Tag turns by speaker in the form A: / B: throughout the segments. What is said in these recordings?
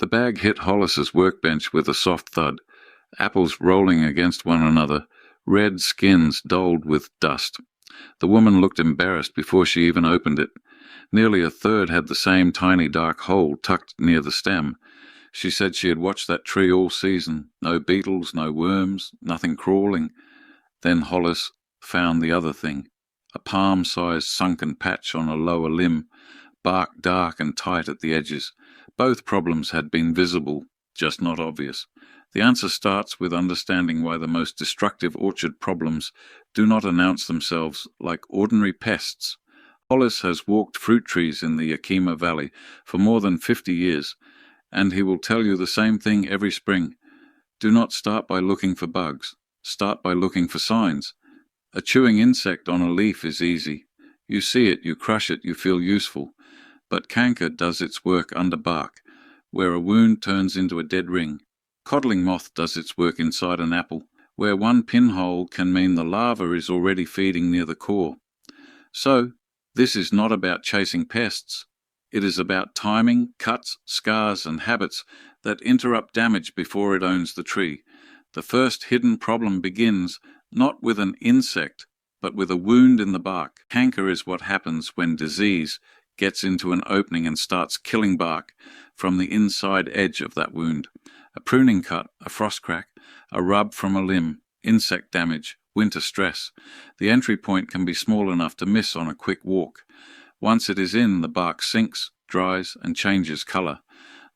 A: The bag hit Hollis's workbench with a soft thud, apples rolling against one another, red skins dulled with dust. The woman looked embarrassed before she even opened it. Nearly a third had the same tiny dark hole tucked near the stem. She said she had watched that tree all season. No beetles, no worms, nothing crawling. Then Hollis found the other thing, a palm-sized sunken patch on a lower limb, bark dark and tight at the edges. Both problems had been visible, just not obvious. The answer starts with understanding why the most destructive orchard problems do not announce themselves like ordinary pests. Hollis has walked fruit trees in the Yakima Valley for more than 50 years, and he will tell you the same thing every spring. Do not start by looking for bugs. Start by looking for signs. A chewing insect on a leaf is easy. You see it, you crush it, you feel useful. But canker does its work under bark, where a wound turns into a dead ring. Codling moth does its work inside an apple, where one pinhole can mean the larva is already feeding near the core. So, this is not about chasing pests. It is about timing, cuts, scars, and habits that interrupt damage before it owns the tree. The first hidden problem begins not with an insect, but with a wound in the bark. Canker is what happens when disease gets into an opening and starts killing bark from the inside edge of that wound. A pruning cut, a frost crack, a rub from a limb, insect damage, winter stress. The entry point can be small enough to miss on a quick walk. Once it is in, the bark sinks, dries, and changes color.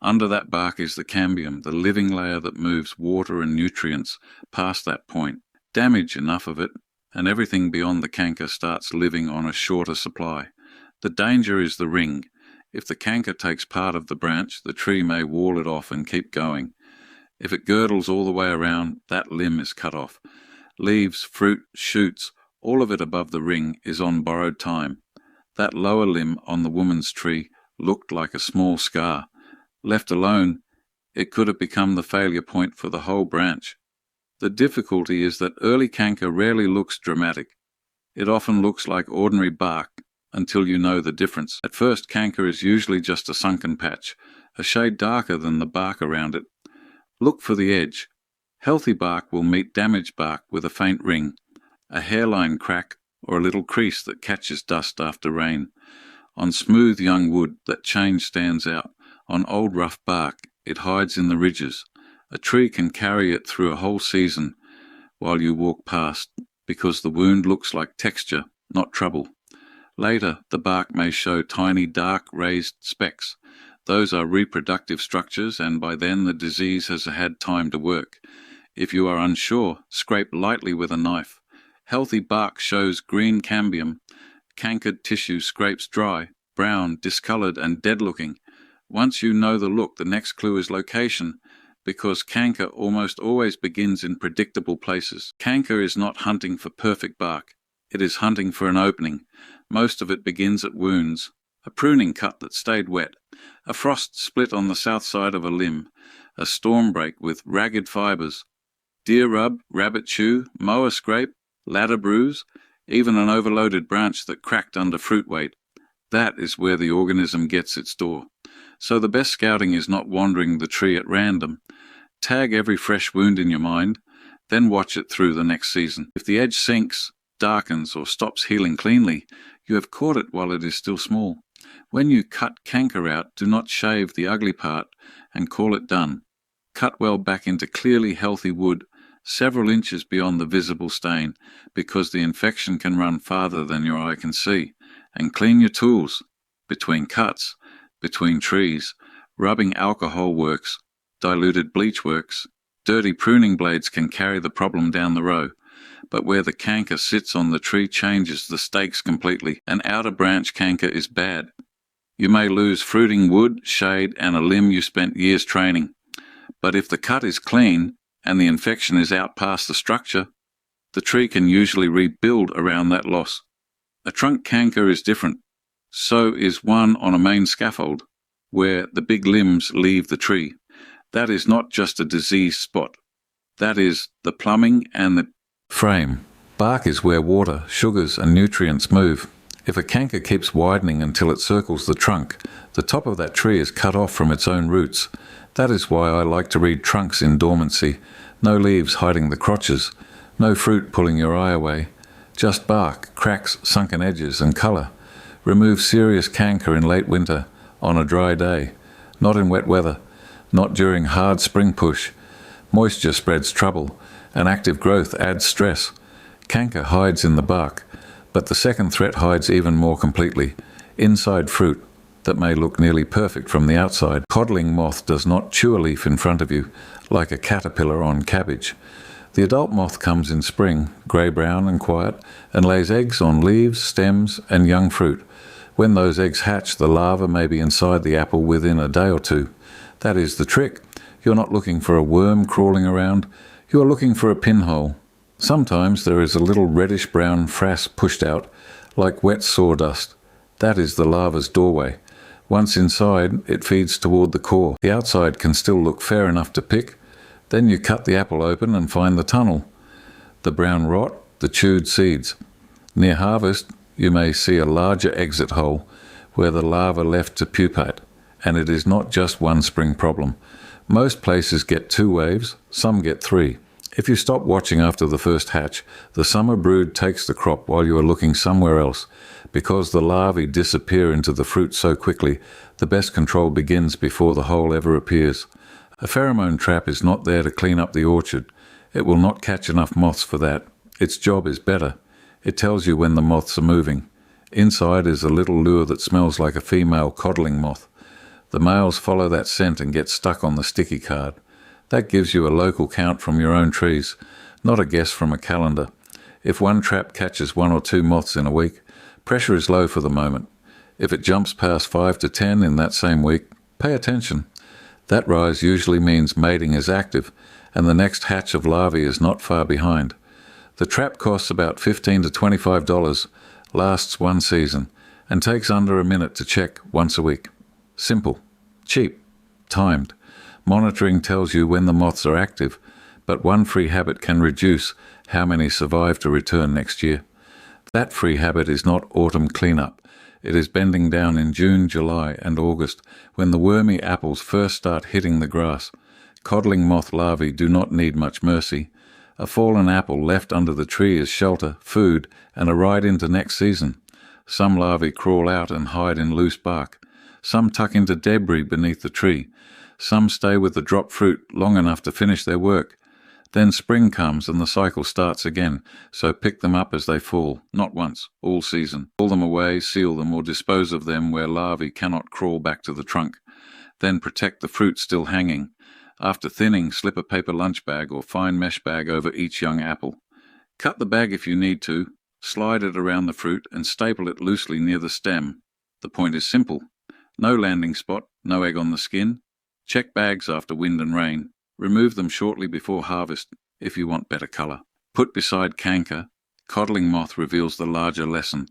A: Under that bark is the cambium, the living layer that moves water and nutrients past that point. Damage enough of it, and everything beyond the canker starts living on a shorter supply. The danger is the ring. If the canker takes part of the branch, the tree may wall it off and keep going. If it girdles all the way around, that limb is cut off. Leaves, fruit, shoots, all of it above the ring is on borrowed time. That lower limb on the woman's tree looked like a small scar. Left alone, it could have become the failure point for the whole branch. The difficulty is that early canker rarely looks dramatic. It often looks like ordinary bark until you know the difference. At first, canker is usually just a sunken patch, a shade darker than the bark around it. Look for the edge. Healthy bark will meet damaged bark with a faint ring, a hairline crack, or a little crease that catches dust after rain. On smooth young wood, that change stands out. On old rough bark, it hides in the ridges. A tree can carry it through a whole season while you walk past, because the wound looks like texture, not trouble. Later, the bark may show tiny dark raised specks. Those are reproductive structures, and by then the disease has had time to work. If you are unsure, scrape lightly with a knife. Healthy bark shows green cambium. Cankered tissue scrapes dry, brown, discolored, and dead-looking. Once you know the look, the next clue is location, because canker almost always begins in predictable places. Canker is not hunting for perfect bark. It is hunting for an opening. Most of it begins at wounds. A pruning cut that stayed wet, a frost split on the south side of a limb, a storm break with ragged fibers, deer rub, rabbit chew, mower scrape, ladder bruise, even an overloaded branch that cracked under fruit weight. That is where the organism gets its door. So the best scouting is not wandering the tree at random. Tag every fresh wound in your mind, then watch it through the next season. If the edge sinks, darkens, or stops healing cleanly, you have caught it while it is still small. When you cut canker out, do not shave the ugly part and call it done. Cut well back into clearly healthy wood, several inches beyond the visible stain, because the infection can run farther than your eye can see. And clean your tools. Between cuts, between trees, rubbing alcohol works, diluted bleach works. Dirty pruning blades can carry the problem down the row. But where the canker sits on the tree changes the stakes completely. An outer branch canker is bad. You may lose fruiting wood, shade, and a limb you spent years training. But if the cut is clean and the infection is out past the structure, the tree can usually rebuild around that loss. A trunk canker is different. So is one on a main scaffold, where the big limbs leave the tree. That is not just a disease spot. That is the plumbing and the frame. Bark is where water, sugars, and nutrients move. If a canker keeps widening until it circles the trunk, the top of that tree is cut off from its own roots. That is why I like to read trunks in dormancy. No leaves hiding the crotches, no fruit pulling your eye away, just bark, cracks, sunken edges, and colour. Remove serious canker in late winter, on a dry day, not in wet weather, not during hard spring push. Moisture spreads trouble, and active growth adds stress. Canker hides in the bark, but the second threat hides even more completely, inside fruit that may look nearly perfect from the outside. Codling moth does not chew a leaf in front of you, like a caterpillar on cabbage. The adult moth comes in spring, grey-brown and quiet, and lays eggs on leaves, stems, and young fruit. When those eggs hatch, the larva may be inside the apple within a day or two. That is the trick. You're not looking for a worm crawling around. You are looking for a pinhole. Sometimes there is a little reddish-brown frass pushed out, like wet sawdust. That is the larva's doorway. Once inside, it feeds toward the core. The outside can still look fair enough to pick. Then you cut the apple open and find the tunnel, the brown rot, the chewed seeds. Near harvest, you may see a larger exit hole where the larva left to pupate, and it is not just one spring problem. Most places get 2 waves, some get 3. If you stop watching after the first hatch, the summer brood takes the crop while you are looking somewhere else. Because the larvae disappear into the fruit so quickly, the best control begins before the hole ever appears. A pheromone trap is not there to clean up the orchard. It will not catch enough moths for that. Its job is better. It tells you when the moths are moving. Inside is a little lure that smells like a female codling moth. The males follow that scent and get stuck on the sticky card. That gives you a local count from your own trees, not a guess from a calendar. If one trap catches 1 or 2 moths in a week, pressure is low for the moment. If it jumps past 5 to 10 in that same week, pay attention. That rise usually means mating is active, and the next hatch of larvae is not far behind. The trap costs about $15 to $25, lasts 1 season, and takes under a minute to check once a week. Simple, cheap, timed. Monitoring tells you when the moths are active, but one free habit can reduce how many survive to return next year. That free habit is not autumn cleanup. It is bending down in June, July, and August, when the wormy apples first start hitting the grass. Codling moth larvae do not need much mercy. A fallen apple left under the tree is shelter, food, and a ride into next season. Some larvae crawl out and hide in loose bark. Some tuck into debris beneath the tree. Some stay with the dropped fruit long enough to finish their work. Then spring comes and the cycle starts again, so pick them up as they fall, not once, all season. Pull them away, seal them, or dispose of them where larvae cannot crawl back to the trunk. Then protect the fruit still hanging. After thinning, slip a paper lunch bag or fine mesh bag over each young apple. Cut the bag if you need to, slide it around the fruit, and staple it loosely near the stem. The point is simple. No landing spot, no egg on the skin. Check bags after wind and rain. Remove them shortly before harvest if you want better colour. Put beside canker, codling moth reveals the larger lesson.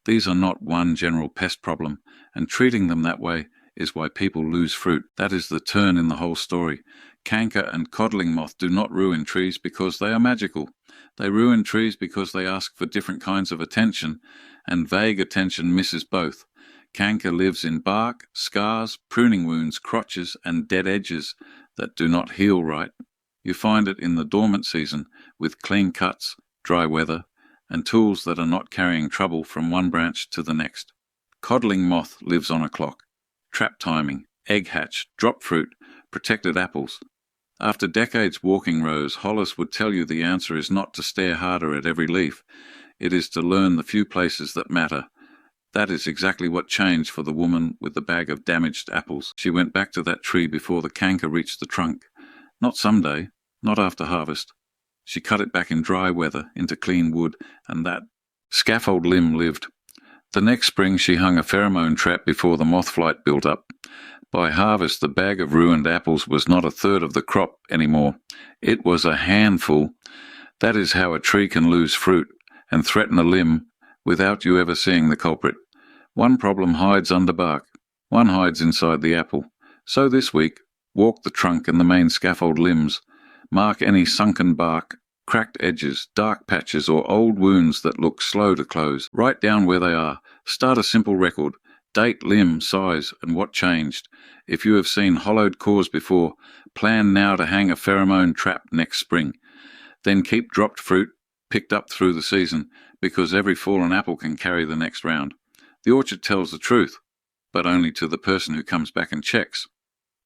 A: These are not one general pest problem, and treating them that way is why people lose fruit. That is the turn in the whole story. Canker and codling moth do not ruin trees because they are magical. They ruin trees because they ask for different kinds of attention, and vague attention misses both. Canker lives in bark, scars, pruning wounds, crotches, and dead edges that do not heal right. You find it in the dormant season with clean cuts, dry weather, and tools that are not carrying trouble from one branch to the next. Codling moth lives on a clock. Trap timing, egg hatch, drop fruit, protected apples. After decades walking rows, Hollis would tell you the answer is not to stare harder at every leaf. It is to learn the few places that matter. That is exactly what changed for the woman with the bag of damaged apples. She went back to that tree before the canker reached the trunk. Not someday, not after harvest. She cut it back in dry weather into clean wood, and that scaffold limb lived. The next spring she hung a pheromone trap before the moth flight built up. By harvest, the bag of ruined apples was not a third of the crop anymore. It was a handful. That is how a tree can lose fruit and threaten a limb without you ever seeing the culprit. One problem hides under bark. One hides inside the apple. So this week, walk the trunk and the main scaffold limbs. Mark any sunken bark, cracked edges, dark patches, or old wounds that look slow to close. Write down where they are. Start a simple record. Date, limb, size, and what changed. If you have seen hollowed cores before, plan now to hang a pheromone trap next spring. Then keep dropped fruit picked up through the season, because every fallen apple can carry the next round. The orchard tells the truth, but only to the person who comes back and checks.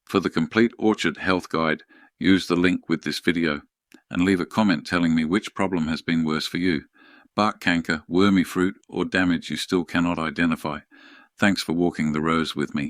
A: For the complete orchard health guide, use the link with this video, and leave a comment telling me which problem has been worse for you: bark canker, wormy fruit, or damage you still cannot identify. Thanks for walking the rows with me.